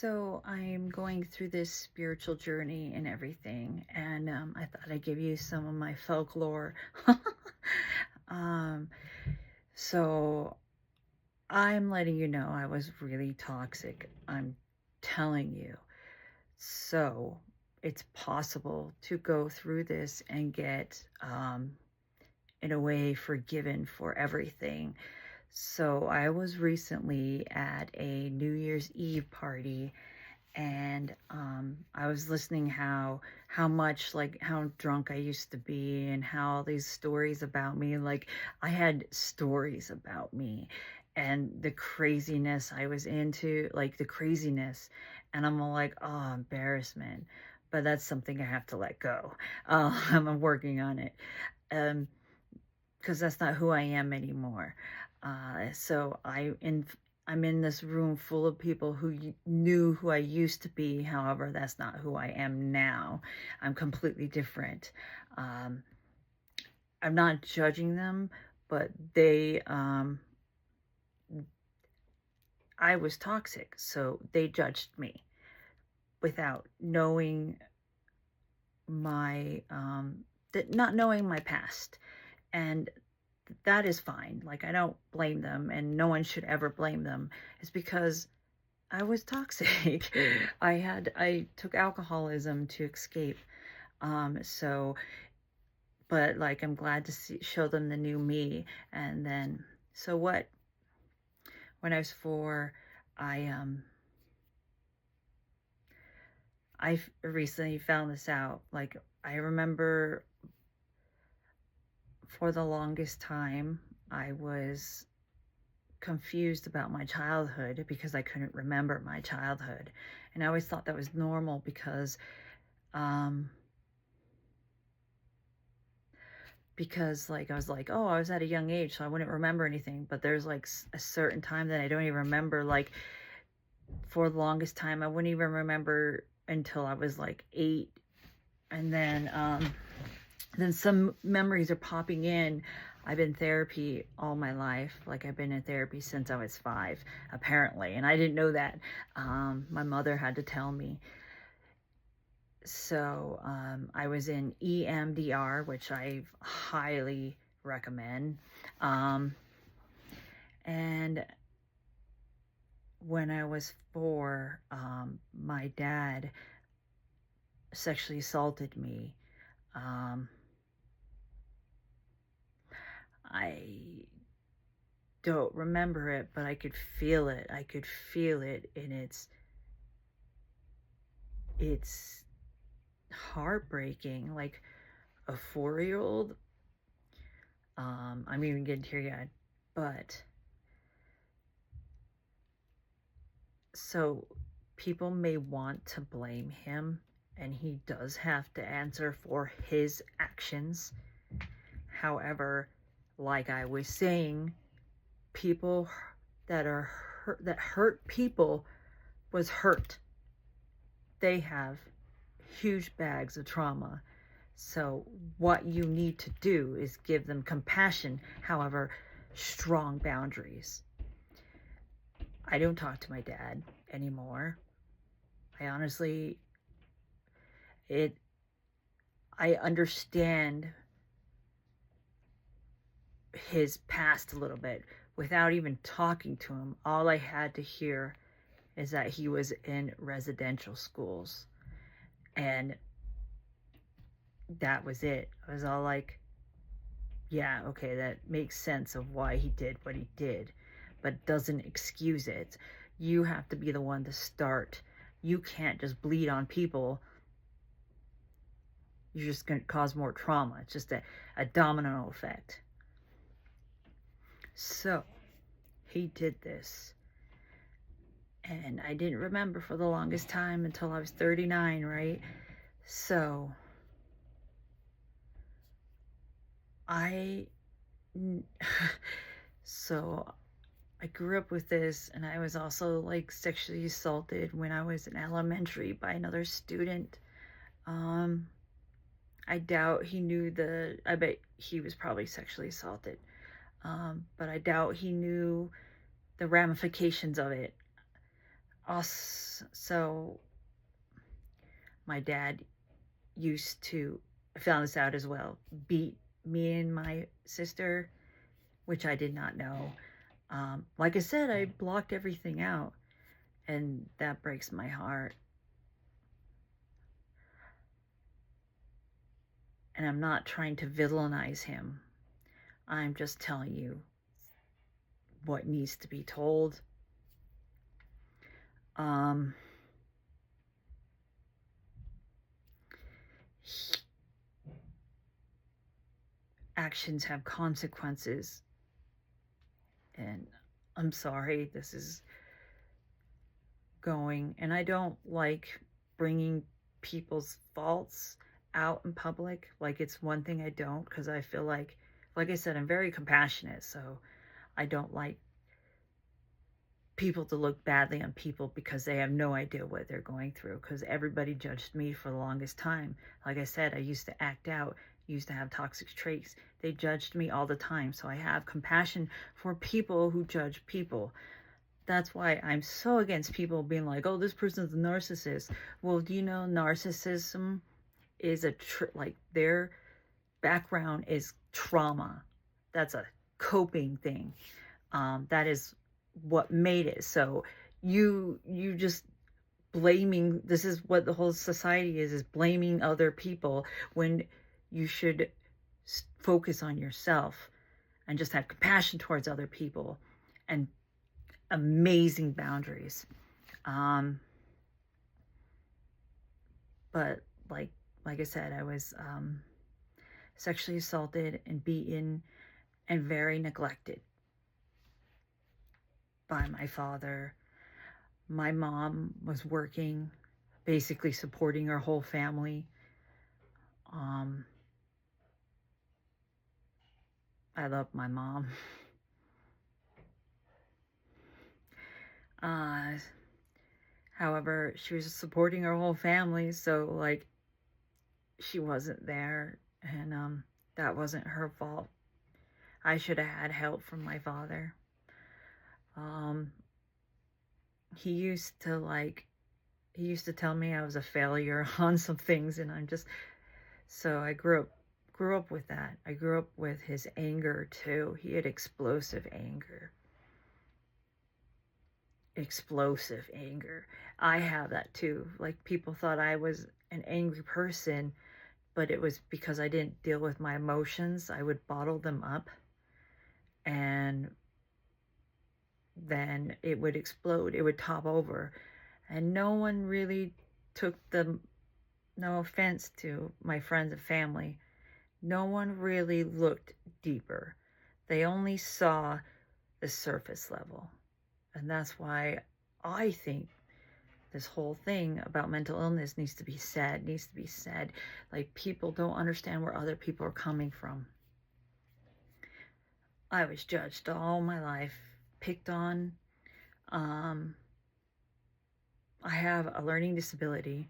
So I'm going through this spiritual journey and everything, and I thought I'd give you some of my folklore. um, so I'm letting you know I was really toxic. I'm telling you. So it's possible to go through this and get, in a way, forgiven for everything. So I was recently at a New Year's Eve party, and I was listening how much, like, how drunk I used to be, and how all these stories about me, like, I had stories about me and the craziness I was into, like the craziness, and I'm all like, oh, embarrassment. But that's something I have to let go. I'm working on it, because that's not who I am anymore. So I'm in this room full of people who knew who I used to be. However, that's not who I am now. I'm completely different. Um, I'm not judging them, but I was toxic, so they judged me without knowing my, not knowing my past. And that is fine. Like, I don't blame them, and no one should ever blame them. It's because I was toxic. I took alcoholism to escape. So, but like, I'm glad to show them the new me. And then, so what? When I was 4, I recently found this out. Like, I remember for the longest time, I was confused about my childhood because I couldn't remember my childhood. And I always thought that was normal because like, I was like, oh, I was at a young age, so I wouldn't remember anything. But there's like a certain time that I don't even remember. Like, for the longest time, I wouldn't even remember until I was like 8. And then some memories are popping in. I've been in therapy all my life. Like, I've been in therapy since I was 5, apparently. And I didn't know that. My mother had to tell me. So I was in EMDR, which I highly recommend. And when I was 4, my dad sexually assaulted me. I don't remember it, but I could feel it. I could feel it, and it's heartbreaking. Like, a 4-year-old. I'm even getting teary-eyed. But so people may want to blame him, and he does have to answer for his actions. However, like I was saying, people that hurt people was hurt. They have huge bags of trauma. So what you need to do is give them compassion, however, strong boundaries. I don't talk to my dad anymore. I honestly, I understand his past a little bit without even talking to him. All I had to hear is that he was in residential schools, and that was it. I was all like, yeah, okay, that makes sense of why he did what he did, but doesn't excuse it. You have to be the one to start. You can't just bleed on people. You're just going to cause more trauma. It's just a domino effect. So he did this, and I didn't remember for the longest time until I was 39, right? So I grew up with this, and I was also like sexually assaulted when I was in elementary by another student. I doubt he knew I bet he was probably sexually assaulted. But I doubt he knew the ramifications of it. So my dad used to, I found this out as well, beat me and my sister, which I did not know. Like I said, I blocked everything out, and that breaks my heart. And I'm not trying to villainize him. I'm just telling you what needs to be told. Actions have consequences. And I'm sorry, this is going. And I don't like bringing people's faults out in public. Like, it's one thing I don't, because I feel like I said, I'm very compassionate. So I don't like people to look badly on people because they have no idea what they're going through, because everybody judged me for the longest time. Like I said, I used to act out, used to have toxic traits. They judged me all the time. So I have compassion for people who judge people. That's why I'm so against people being like, oh, this person's a narcissist. Well, do you know narcissism is like their background is trauma. That's a coping thing. That is what made it. So you just blaming, this is what the whole society is blaming other people, when you should focus on yourself and just have compassion towards other people and amazing boundaries. But like I said, I was sexually assaulted and beaten and very neglected by my father. My mom was working, basically supporting our whole family. I love my mom. However, she was supporting her whole family, so like she wasn't there, and that wasn't her fault. I should have had help from my father. He used to tell me I was a failure on some things, and so I grew up with that. I grew up with his anger too. He had explosive anger. I have that too. Like, people thought I was an angry person, but it was because I didn't deal with my emotions. I would bottle them up, and then it would explode. It would top over. And no one really took no offense to my friends and family, no one really looked deeper. They only saw the surface level. And that's why I think this whole thing about mental illness needs to be said. Like, people don't understand where other people are coming from. I was judged all my life, picked on. I have a learning disability,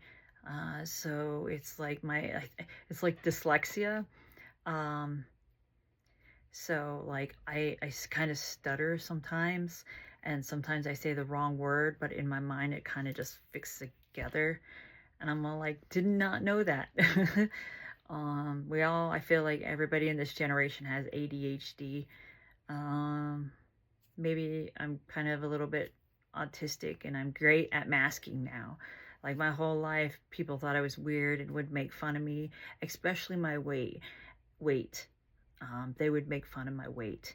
so it's like it's like dyslexia. So like I kind of stutter sometimes, and sometimes I say the wrong word, but in my mind it kind of just fits together, and I'm all like, did not know that. I feel like everybody in this generation has ADHD. Maybe I'm kind of a little bit autistic, and I'm great at masking now. Like, my whole life, people thought I was weird and would make fun of me, especially my weight. They would make fun of my weight.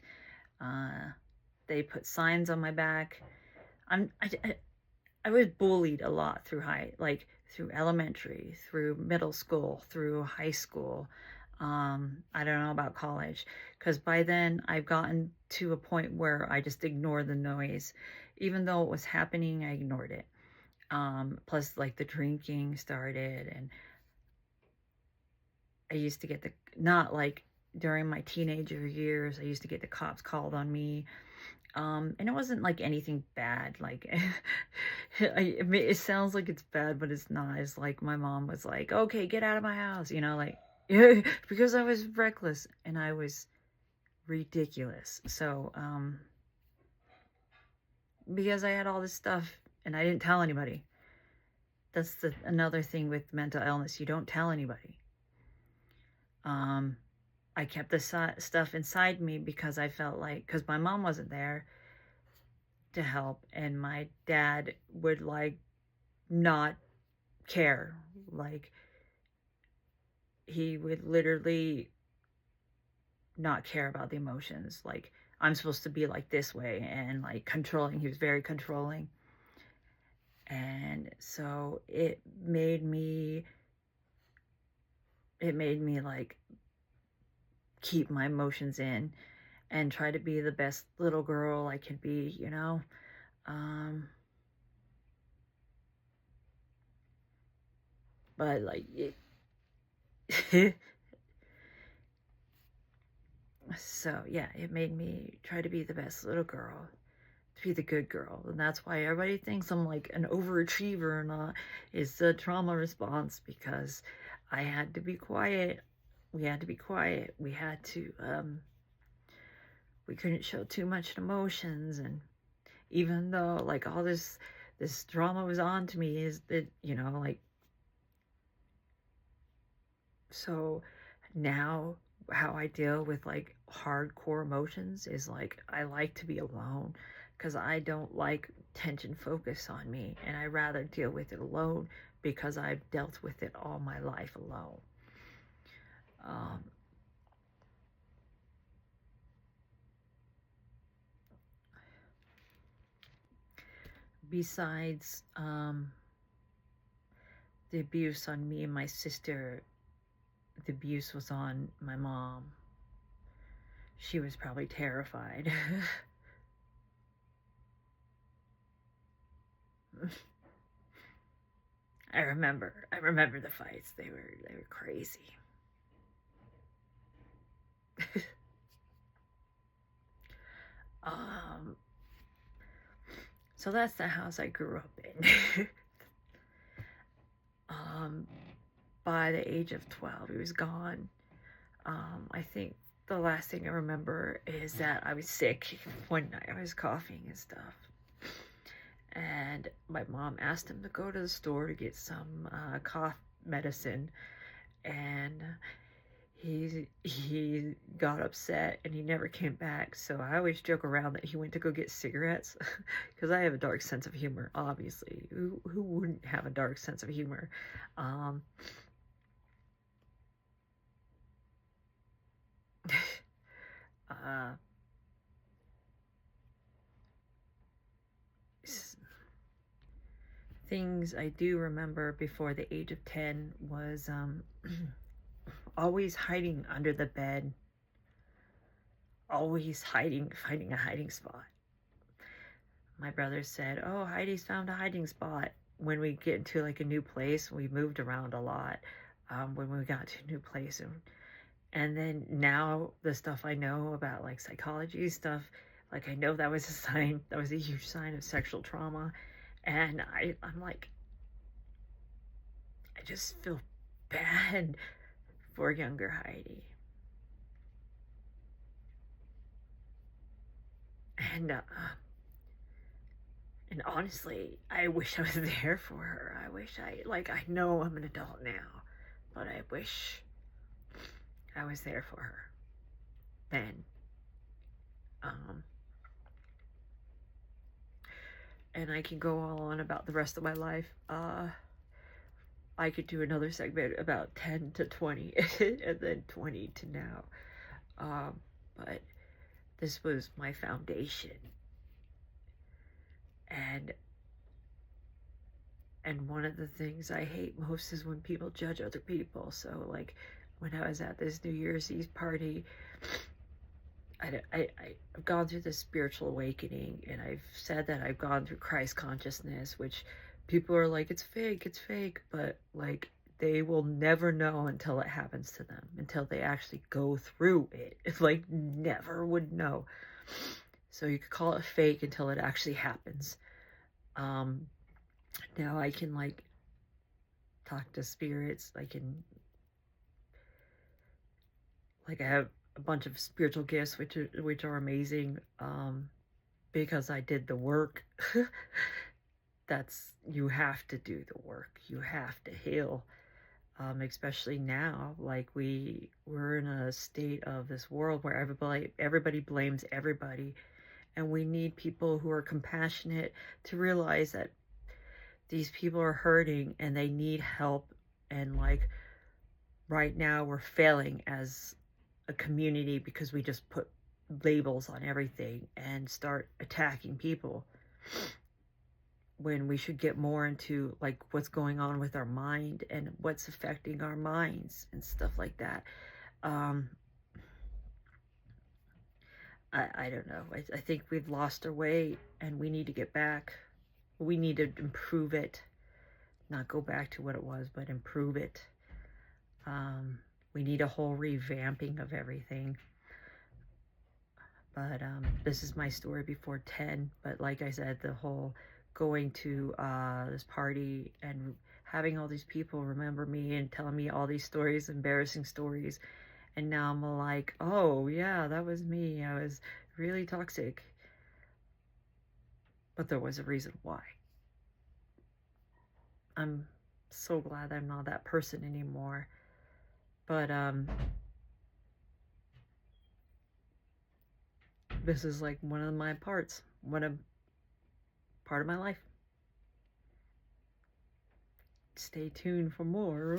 They put signs on my back. I was bullied a lot through through elementary, through middle school, through high school. I don't know about college, because by then I've gotten to a point where I just ignore the noise. Even though it was happening, I ignored it. Plus, like, the drinking started, and I used to get not like during my teenager years, I used to get the cops called on me. And it wasn't like anything bad. Like, it sounds like it's bad, but it's not. It's like my mom was like, okay, get out of my house, like, because I was reckless and I was ridiculous. So, because I had all this stuff and I didn't tell anybody. That's another thing with mental illness. You don't tell anybody. I kept the stuff inside me because I felt like, because my mom wasn't there to help, and my dad would like not care. Like, he would literally not care about the emotions. Like, I'm supposed to be like this way, and like controlling. He was very controlling. And so it made me like keep my emotions in and try to be the best little girl I could be, you know? But like so yeah, it made me try to be the best little girl, to be the good girl. And that's why everybody thinks I'm like an overachiever or not, is the trauma response, because I had to be quiet. We had to be quiet. We had to we couldn't show too much emotions. And even though like all this drama was on to me, is that, you know, like, so now how I deal with like hardcore emotions is like I like to be alone, because I don't like tension focus on me, and I rather deal with it alone because I've dealt with it all my life alone. Um, Besides the abuse on me and my sister, the abuse was on my mom. She was probably terrified. I remember the fights. They were crazy. um so that's the house I grew up in. um by the age of 12, he was gone. I think the last thing I remember is that I was sick one night. I was coughing and stuff, and my mom asked him to go to the store to get some cough medicine, and he got upset and he never came back. So I always joke around that he went to go get cigarettes, because I have a dark sense of humor, obviously. Who wouldn't have a dark sense of humor? Um, uh, things I do remember before the age of 10 was always hiding under the bed, always finding a hiding spot. My brother said, "Oh, Heidi's found a hiding spot." When we get into like a new place, we moved around a lot when we got to a new place. And then now the stuff I know about like psychology stuff, like I know that was a sign, that was a huge sign of sexual trauma. And I'm like, I just feel bad for younger Heidi. And and honestly, I wish I was there for her. I wish I know I'm an adult now, but I wish I was there for her then. Um, and I can go on about the rest of my life. I could do another segment about 10 to 20 and then 20 to now. But this was my foundation. And one of the things I hate most is when people judge other people. So like when I was at this New Year's Eve party, I've gone through this spiritual awakening, and I've said that I've gone through Christ consciousness, which people are like, it's fake, but like they will never know until it happens to them, until they actually go through it. It's like never would know. So you could call it fake until it actually happens. Now I can like talk to spirits. I can like I have a bunch of spiritual gifts, which are amazing, because I did the work. you have to do the work. You have to heal. Especially now, like we're in a state of this world where everybody blames everybody, and we need people who are compassionate to realize that these people are hurting and they need help. And like right now we're failing as a community because we just put labels on everything and start attacking people, when we should get more into like what's going on with our mind and what's affecting our minds and stuff like that. um I don't know. I think we've lost our way and we need to get back. We need to improve it, not go back to what it was, but improve it. We need a whole revamping of everything. But this is my story before 10. But like I said, the whole going to this party and having all these people remember me and telling me all these stories, embarrassing stories. And now I'm like, oh yeah, that was me. I was really toxic. But there was a reason why. I'm so glad I'm not that person anymore. But this is like one of my parts. Part of my life. Stay tuned for more.